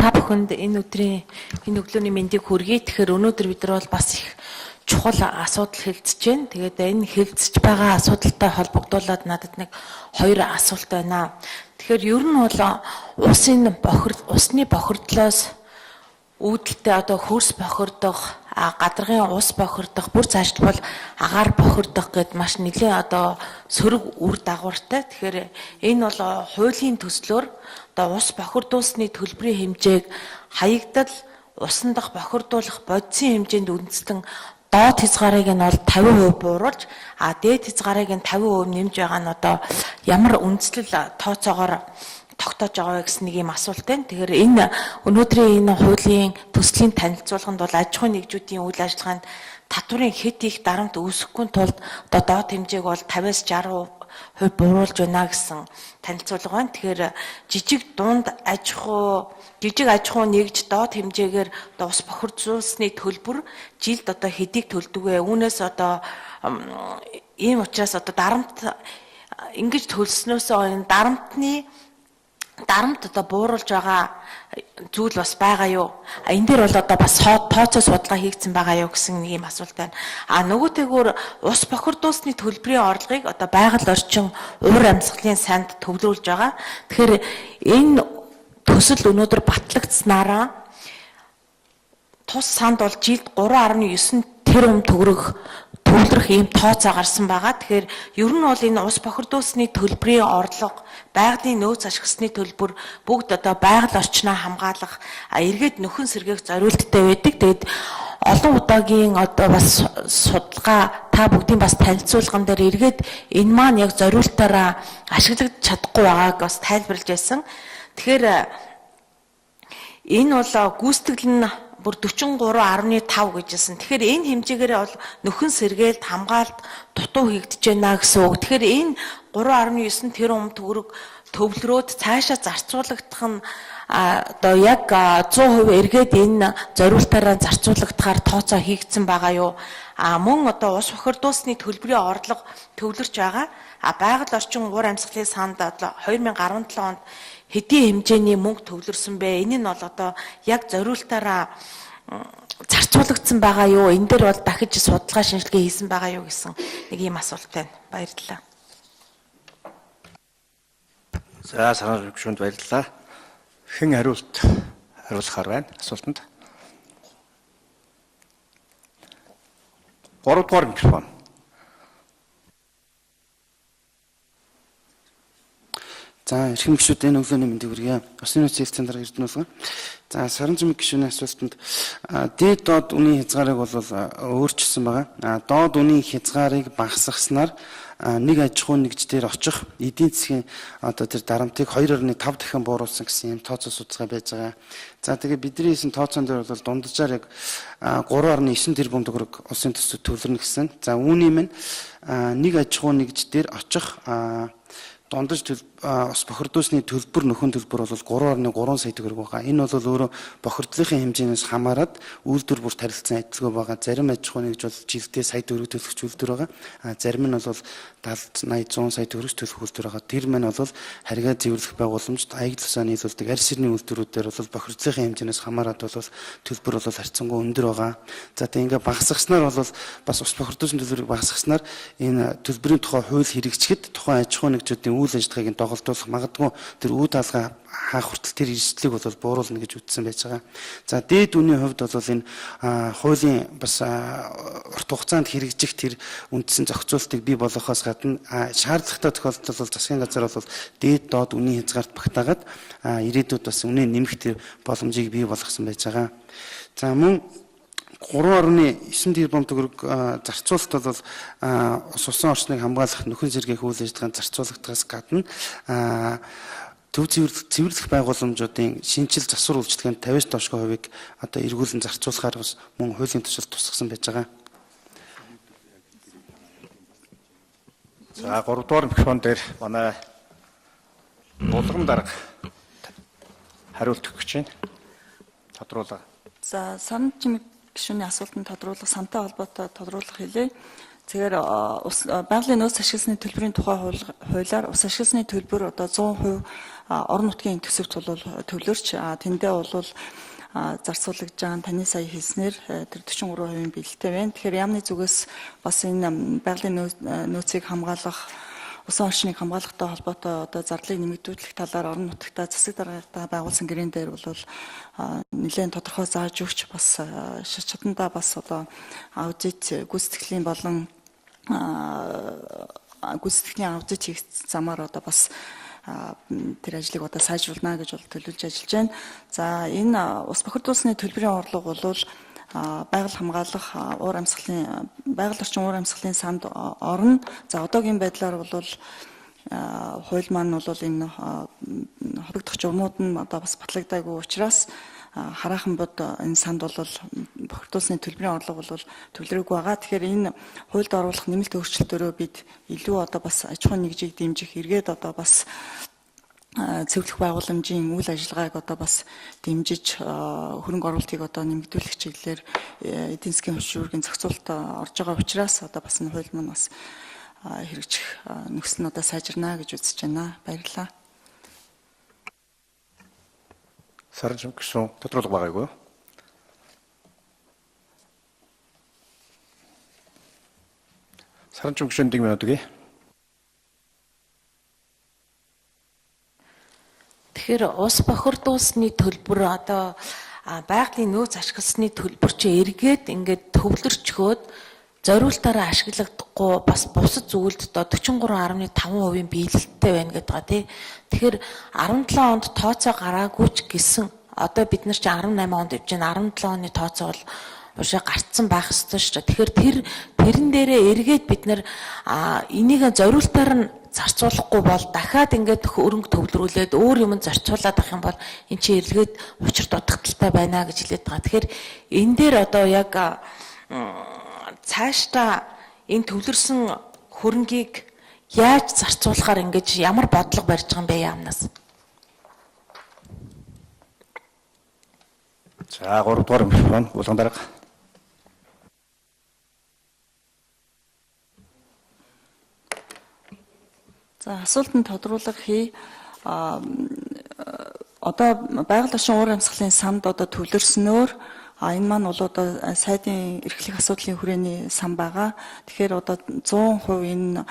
та бүхэнд энэ өдрийн энэ өглөөний мэндийг хүргэе. Тэгэхээр өнөөдөр бид нар бол бас их чухал асуудал хэлцэж байна. Тэгээд энэ хэлцэж байгаа асуудалтай холбогдуулаад надад нэг хоёр асуулт байна. Тэгэхээр ер нь бол усны бохирдлоос үүдэлтэй одоо хөрс бохирдох, гадаргын ус бохирдох, бүр цаашд бол агаар бохирдох гэд маш нэлээд одоо сөрөг үр дагавартай. Тэгэхээр энэ бол хуулийн төслөөр одоо ус бохирдуулсны төлбөрийн хэмжээг хаягдал усан дахь бохирдуулах бодисын хэмжээнд үндэслэн доод хязгаарыг нь бол 50% бууруулж, дээд хязгаарыг нь 50% нэмж байгаа нь одоо ямар үндслэл тооцоогоор тогтоож байгаа вэ гэсэн нэг юм асуулт байна. Тэгэхээр энэ өнөөдрийн энэ хуулийн төслийн танилцуулганд бол аж ахуйн нэгжүүдийн үйл ажиллагаанд татварын хэд их дарамт үүсэхгүй тулд одоо доод хэмжээг бол 50-аас 60% бууруулж байна гэсэн танилцуулга байна. Тэгэхээр жижиг аж ахуй нэгж доод хэмжээгээр одоо ус бохирдуулсны төлбөр жилд одоо хэдийг төлдөг вэ? Үүнээс одоо ийм учраас одоо дарамт ингэж төлснөөсөө энэ дарамт одоо бууруулж байгаа зүйл бас байгаа юу? Энэ дээр бол одоо бас тооцоо судалгаа хийгдсэн байгаа юу гэсэн нэг юм асуулт байна. Нөгөөтэйгүр ус бохирдуулсны төлбөрийн орлогыг одоо байгаль орчин уур амьсгалын санд төвлөрүүлж байгаа. Тэгэхээр энэ төсөл өнөөдөр батлагдсанараа тус санд бол жилд 3.9 тэрбум төгрөх ийм тооцоо гарсан байгаа. Тэгэхээр ер нь бол энэ ус бохирдуулсны төлбөрийн орлого, байгалийн нөөц ашигласны төлбөр бүгд одоо байгаль орчноо хамгаалах, эргээд нөхөн сэргээх зорилттой байдаг. Тэгээд олон удаагийн одоо бас судалгаа та бүгдийн бас танилцуулган дээр эргээд энэ маань яг зорилтоороо ашиглагдаж чадахгүй байгааг бас тайлбарлаж байсан. Тэгэхээр энэ бол гүйцэтгэл нь бүр 43.5 гэжсэн. Тэгэхээр энэ хэмжээгээр бол нөхөн сэргээлт, хамгаалалт дутуу хийгдэж байна гэсэн үг. Тэгэхээр энэ 3.9 тэрбум төгрөг төвлөрөөд цаашаа зарцуулагдах нь одоо яг 100% эргээд энэ зориултаараа зарцуулагдахаар тооцоо хийгдсэн байгаа юу? Мөн одоо ус бохирдуулсны төлбөрийн орлого төвлөрч байгаа. Байгаль орчин уур амьсгалын санд одоо 2017 онд хэдийн хэмжээний мөнгө төвлөрсөн бэ? Энэ нь бол одоо яг зориултаараа зарцуулагдсан байгаа юу? Энэ дээр бол дахиж судалгаа шинжилгээ хийсэн байгаа юу гэсэн нэг ийм асуулт байна. Баярлалаа. За санаа гүшүүнд баярлалаа. Хэн хариулахаар байна асуултанд? 3 дугаар микрофон. За эрхэм гишүүд энэ өглөөний мэндийг хүргэе. Усны нөөцийн центр Эрдэнэс. За Саранжмын гишүүний асуултанд дээд доод үнийн хязгаарыг бол өөрчилсөн байгаа. Доод үнийн хязгаарыг багасгаснаар нэг аж ахуй нэгж дээр очих эдийн засгийн одоо тэр дарамтыг 2.5 дахин бууруулсан гэсэн юм тооцоо судалгаа байж байгаа. За тэгээ бидний хийсэн тооцоон дээр бол дунджаар яг 3.9 тэрбум төгрөг улсын төсөв төвлөрнө гэсэн. За үүний минь нэг аж ахуй нэгж дээр очих дундаж ус бохирдуулсны төлбөр нөхөн төлбөр бол 3.3 сая төгрөг байгаа. Энэ бол өөрөө бохирдлын хэмжээнээс хамаарат үйлдвэр бүр тарилцсан адилгүй байгаа. Зарим аж ахуй нэгж бол жилдээ сая төгрөг төлөх үйлдвэр байгаа. Зарим нь бол 70, 80, 100 сая төгрөг төлөх үйлдвэр байгаа. Тэр маань бол харьгаа цэвэрлэх байгууламжид аялал усаа нийлүүлдэг арьс ирний үйлдвэрүүдээр бол бохирдлын хэмжээнээс хамаарат бол төлбөр бол харьцангуй өндөр байгаа. За тэгээ ингээ багасгаснаар бол бас ус бохирдуулсны төлбөрийг багасгаснаар энэ төлбөрийн тухай хууль хэрэгжихэд тухайн аж ахуй нэгжүүдийн үйл ажиллагааг нь доголдуулах магадгүй тэр үе даалга хаах хүртэл тэр эрсдлийг бол бууруулна гэж үзсэн байж байгаа. За дээд үнийн хувьд бол энэ хуулийн бас урт хугацаанд хэрэгжих тэр үндсэн зохицуултыг бий болгохоос гадна шаардлагатай тохиолдолд бол засгийн газар бол дээд доод үнийн хязгаарт багтаагаад ирээдүйд бас үнэ нэмэх тэр боломжийг бий болгосон байж байгаа. За мөн 3.9 тэрбум төгрөг зарцуулалт бол усан орчныг хамгаалах нөхөн сэргээх үйл ажиллагаанд зарцуулагдахаас гадна төв цэвэрлэх байгууламжуудын шинжил засвар үйлчлэгэнд 50-аас доош хувийг одоо эргүүлэн зарцуулахаар бас мөн хуулийн төсөлд тусгасан байж байгаа. За 3 дугаар микрофон дээр манай Булган дарга хариулт өгөх гэж байна. Тодруулаа. За Саранжмын гишүүний асуултанд тодруулах, сантай холбоотой тодруулах хэлье. Тэгэхээр байгалийн нөөц ашигласны төлбөрийн тухай хуулиар ус ашигласны төлбөр одоо 100% орон нутгийн төсөвт бол төвлөрч тэндээ бол зарцуулагдж байгаа таны сая хэлснээр тэр 43% бэлтээ байна. Тэгэхээр яамны зүгээс бас энэ байгалийн нөөцийг хамгаалах, усан орчныг хамгаалахтай холбоотой одоо зардлыг нэмэгдүүлэх талаар орон нутгтаа засаг даргатаа байгуулсан гэрэн дээр бол нэлээд тодорхой зааж өгч бас шат чадандаа бас одоо аудит гүйцэтгэлийн болон гүйцэтгэлийн аудит хийх замаар одоо бас тэр ажлыг одоо сайжруулна гэж бол төлөвлөж ажиллаж байна. За энэ ус бохирдуулсны төлбөрийн орлого бол байгаль хамгаалах байгаль орчин уур амьсгалын санд орно. За одоогийн байдлаар бол хууль маань бол энэ холбогдох журмууд нь одоо бас батлагдаагүй учраас хараахан бод энэ санд бол бохирдуулсны төлбөрийн орлого бол төвлөрөөгүй байгаа. Тэгэхээр энэ хуульд оруулах нэмэлт өөрчлөлтөөрөө бид илүү одоо бас аж ахуйн нэгжийг дэмжих эргээд одоо бас цэвэрлэх байгууламжийн үйл ажиллагааг одоо бас дэмжиж хөрөнгө оруулалтыг одоо нэмэгдүүлэх чиглэлээр эдийн засгийн хөшүүргийн зохицуулалт орж байгаа учраас одоо бас энэ хууль маань бас хэрэгжих нөхцөл нь одоо сайжирна гэж үзэж байна. Баярлалаа. Саранчмын гишүүн тодруулга байгаа юу? Саранчмын гишүүн 1 минут өгье. Тэгэхээр ус бохирдуулсны төлбөр одоо байгалийн нөөц ашигласны төлбөр чи эргээд ингээд төвлөрчгөөд зориултаараа ашиглагдахгүй бас бусад зүйлд одоо 43.5% биелэлттэй байна гэдэг байгаа тий. Тэгэхээр 17 онд тооцоо гараагүй ч гэсэн одоо бид нар чи 18 онд явж байна. 17 оны тооцоо бол уушаа гарцсан байх ёстой шүү дээ. Тэгэхээр тэрэн дээрээ эргээд бид нар энийг зориултаар нь зарцуулахгүй бол дахиад ингээд хөрөнгө төвлөрүүлээд өөр юмд зарцуулаад авах юм бол эн чинь эргээд учир дутагдaltaй байна гэж хэлээд байгаа. Тэгэхээр энэ дээр одоо яг цаашдаа энэ төвлөрсөн хөрөнгийг яаж зарцуулахаар ингэж ямар бодлого барьж байгаа юм бэ яамнаас? За 3 дугаар микрофон Булган дарга. За асуултанд тодруулга хий. Одоо байгаль орчин уур амьсгалын санд одоо төвлөрснөөр энэ маань бол одоо сайдын эрхлэх асуудлын хүрээний сан байгаа. Тэгэхээр одоо 100% энэ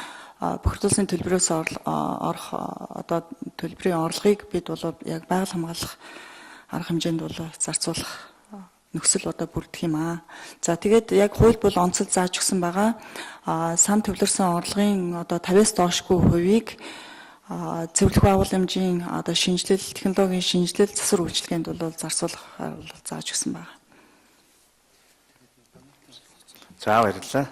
бохирдуулсны төлбөрөөс орох одоо төлбөрийн орлогыг бид бол яг байгаль хамгаалах арга хэмжээнд бол зарцуулах нөхцөл одоо бүрдэх юм аа. За тэгээд яг хууль бол онцлог зааж өгсөн байгаа. Сан төвлөрсөн орлогын одоо 50-аас доошгүй хувийг цэвэрлэх байгууламжийн одоо шинжилэл, технологийн шинжилэл, засвар үйлчилгээнд бол зарцуулахаар бол зааж өгсөн байна. За баярлалаа.